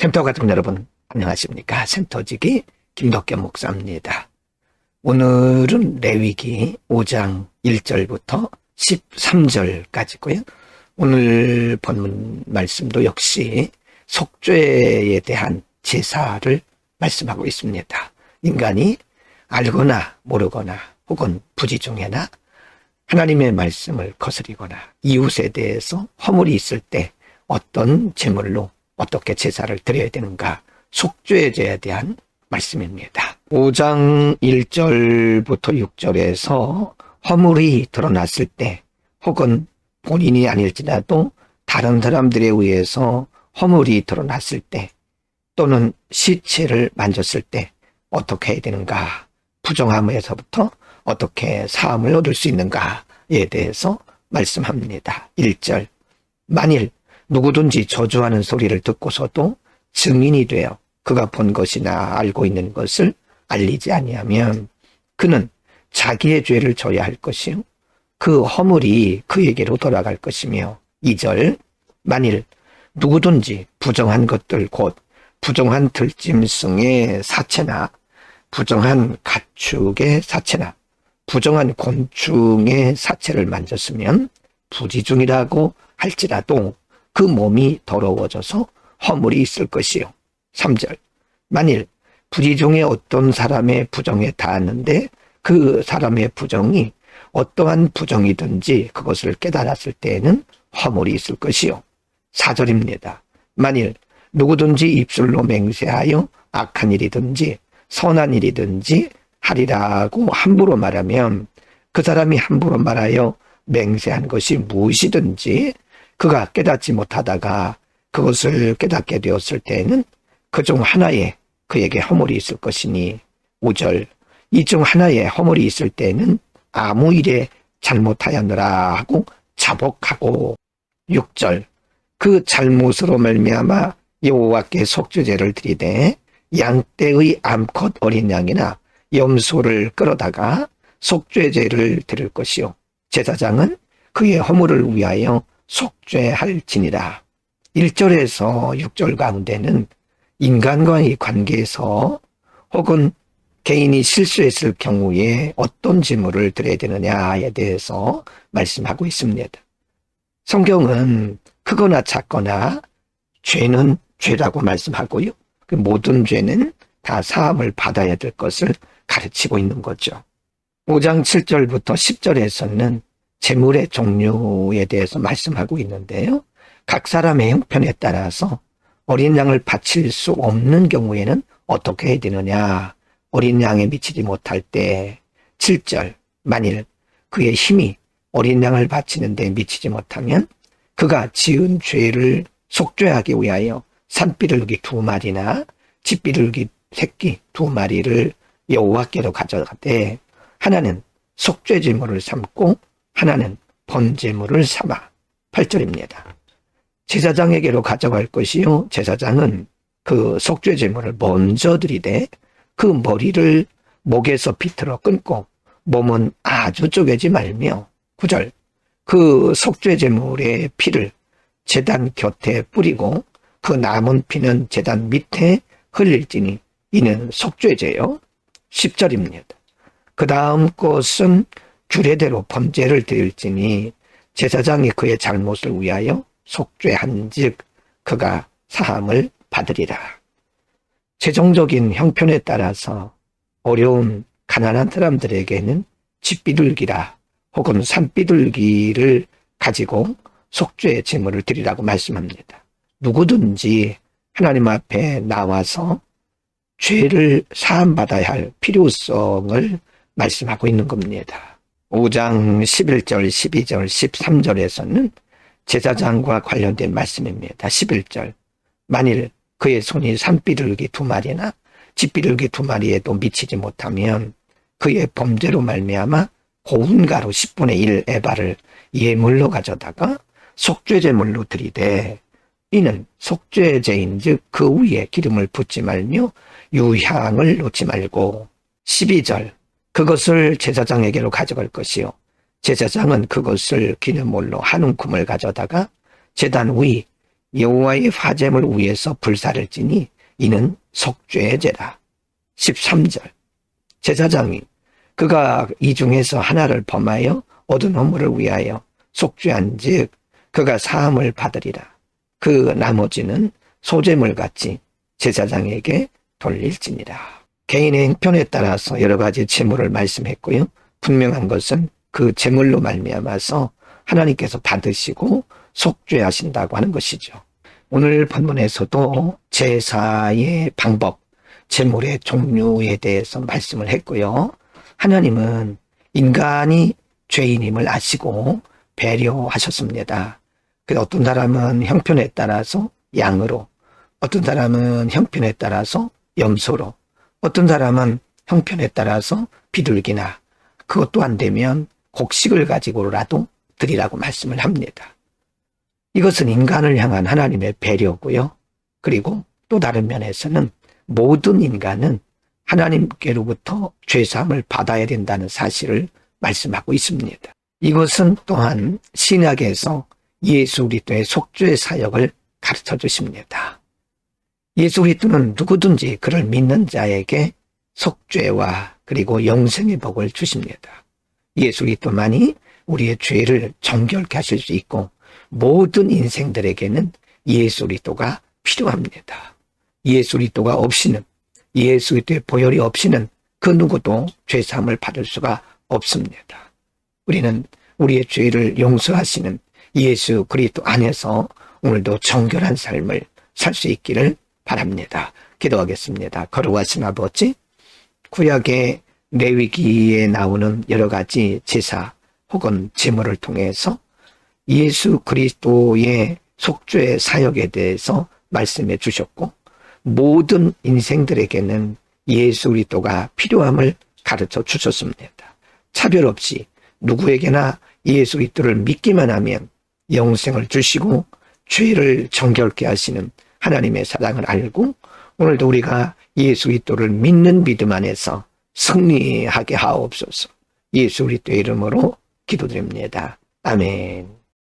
센터 가족 여러분 안녕하십니까? 센터지기 김덕겸 목사입니다. 오늘은 레위기 5장 1절부터 13절까지고요. 오늘 본문 말씀도 역시 속죄에 대한 제사를 말씀하고 있습니다. 인간이 알거나 모르거나 혹은 부지중에나 하나님의 말씀을 거스리거나 이웃에 대해서 허물이 있을 때 어떤 제물로 어떻게 제사를 드려야 되는가, 속죄제에 대한 말씀입니다. 5장 1절부터 6절에서 허물이 드러났을 때 혹은 본인이 아닐지라도 다른 사람들에 의해서 허물이 드러났을 때 또는 시체를 만졌을 때 어떻게 해야 되는가, 부정함에서부터 어떻게 사함을 얻을 수 있는가에 대해서 말씀합니다. 1절, 만일 누구든지 저주하는 소리를 듣고서도 증인이 되어 그가 본 것이나 알고 있는 것을 알리지 아니하면 그는 자기의 죄를 져야 할 것이요 그 허물이 그에게로 돌아갈 것이며. 2절, 만일 누구든지 부정한 것들 곧 부정한 들짐승의 사체나 부정한 가축의 사체나 부정한 곤충의 사체를 만졌으면 부지중이라고 할지라도 그 몸이 더러워져서 허물이 있을 것이요. 3절, 만일 부지중에 어떤 사람의 부정에 닿았는데 그 사람의 부정이 어떠한 부정이든지 그것을 깨달았을 때에는 허물이 있을 것이요. 4절입니다. 만일 누구든지 입술로 맹세하여 악한 일이든지 선한 일이든지 하리라고 함부로 말하면 그 사람이 함부로 말하여 맹세한 것이 무엇이든지 그가 깨닫지 못하다가 그것을 깨닫게 되었을 때에는 그 중 하나에 그에게 허물이 있을 것이니. 5절, 이 중 하나에 허물이 있을 때에는 아무 일에 잘못하였느라 하고 자복하고. 6절, 그 잘못으로 말미암아 여호와께 속죄제를 드리되 양떼의 암컷 어린 양이나 염소를 끌어다가 속죄제를 드릴 것이요 제사장은 그의 허물을 위하여 속죄할지니라. 1절에서 6절 가운데는 인간과의 관계에서 혹은 개인이 실수했을 경우에 어떤 제물을 드려야 되느냐에 대해서 말씀하고 있습니다. 성경은 크거나 작거나 죄는 죄라고 말씀하고요. 그 모든 죄는 다 사함을 받아야 될 것을 가르치고 있는 거죠. 5장 7절부터 10절에서는 제물의 종류에 대해서 말씀하고 있는데요. 각 사람의 형편에 따라서 어린 양을 바칠 수 없는 경우에는 어떻게 해야 되느냐. 어린 양에 미치지 못할 때. 7절, 만일 그의 힘이 어린 양을 바치는 데 미치지 못하면 그가 지은 죄를 속죄하기 위하여 산비둘기 2마리나 집비둘기 새끼 2마리를 여호와께로 가져가되 하나는 속죄제물을 삼고 하나는 번제물을 삼아. 8절입니다. 제사장에게로 가져갈 것이요 제사장은 그 속죄제물을 먼저 드리되 그 머리를 목에서 비틀어 끊고 몸은 아주 쪼개지 말며. 9절, 그 속죄제물의 피를 제단 곁에 뿌리고 그 남은 피는 제단 밑에 흘릴지니 이는 속죄제요. 10절입니다. 그 다음 것은 규례대로 번제를 드릴지니 제사장이 그의 잘못을 위하여 속죄한즉 그가 사함을 받으리라. 재정적인 형편에 따라서 어려운 가난한 사람들에게는 집비둘기라 혹은 산비둘기를 가지고 속죄 제물을 드리라고 말씀합니다. 누구든지 하나님 앞에 나와서 죄를 사함받아야 할 필요성을 말씀하고 있는 겁니다. 5장 11절, 12절, 13절에서는 제사장과 관련된 말씀입니다. 11절, 만일 그의 손이 산비둘기 2마리나 집비둘기 2마리에도 미치지 못하면 그의 범죄로 말미암아 고운 가루 10분의 1 에바를 예물로 가져다가 속죄제물로 드리되 이는 속죄제인즉 그 위에 기름을 붓지 말며 유향을 놓지 말고. 12절, 그것을 제사장에게로 가져갈 것이요 제사장은 그것을 기념물로 한 움큼을 가져다가 제단 위 여호와의 화제물 위에서 불사를 지니 이는 속죄의 죄라. 13절 제사장이 그가 이 중에서 하나를 범하여 얻은 허물을 위하여 속죄한 즉 그가 사함을 받으리라. 그 나머지는 소재물같이 제사장에게 돌릴지니라. 개인의 행편에 따라서 여러 가지 제물을 말씀했고요. 분명한 것은 그 제물로 말미암아서 하나님께서 받으시고 속죄하신다고 하는 것이죠. 오늘 본문에서도 제사의 방법, 제물의 종류에 대해서 말씀을 했고요. 하나님은 인간이 죄인임을 아시고 배려하셨습니다. 그래서 어떤 사람은 형편에 따라서 양으로, 어떤 사람은 형편에 따라서 염소로, 어떤 사람은 형편에 따라서 비둘기나 그것도 안 되면 곡식을 가지고라도 드리라고 말씀을 합니다. 이것은 인간을 향한 하나님의 배려고요. 그리고 또 다른 면에서는 모든 인간은 하나님께로부터 죄사함을 받아야 된다는 사실을 말씀하고 있습니다. 이것은 또한 신약에서 예수 그리스도의 속죄 사역을 가르쳐 주십니다. 예수 그리스도는 누구든지 그를 믿는 자에게 속죄와 그리고 영생의 복을 주십니다. 예수 그리스도만이 우리의 죄를 정결케 하실 수 있고 모든 인생들에게는 예수 그리스도가 필요합니다. 예수 그리스도가 없이는, 예수 그리스도의 보혈이 없이는 그 누구도 죄사함을 받을 수가 없습니다. 우리는 우리의 죄를 용서하시는 예수 그리스도 안에서 오늘도 정결한 삶을 살 수 있기를 바랍니다. 기도하겠습니다. 거룩하신 아버지, 구약의 레위기에 나오는 여러 가지 제사 혹은 제물을 통해서 예수 그리스도의 속죄 사역에 대해서 말씀해 주셨고 모든 인생들에게는 예수 그리스도가 필요함을 가르쳐 주셨습니다. 차별 없이 누구에게나 예수 그리스도를 믿기만 하면 영생을 주시고 죄를 정결케 하시는 하나님의 사랑을 알고 오늘도 우리가 예수 그리스도를 믿는 믿음 안에서 승리하게 하옵소서. 예수 그리스도의 이름으로 기도드립니다. 아멘.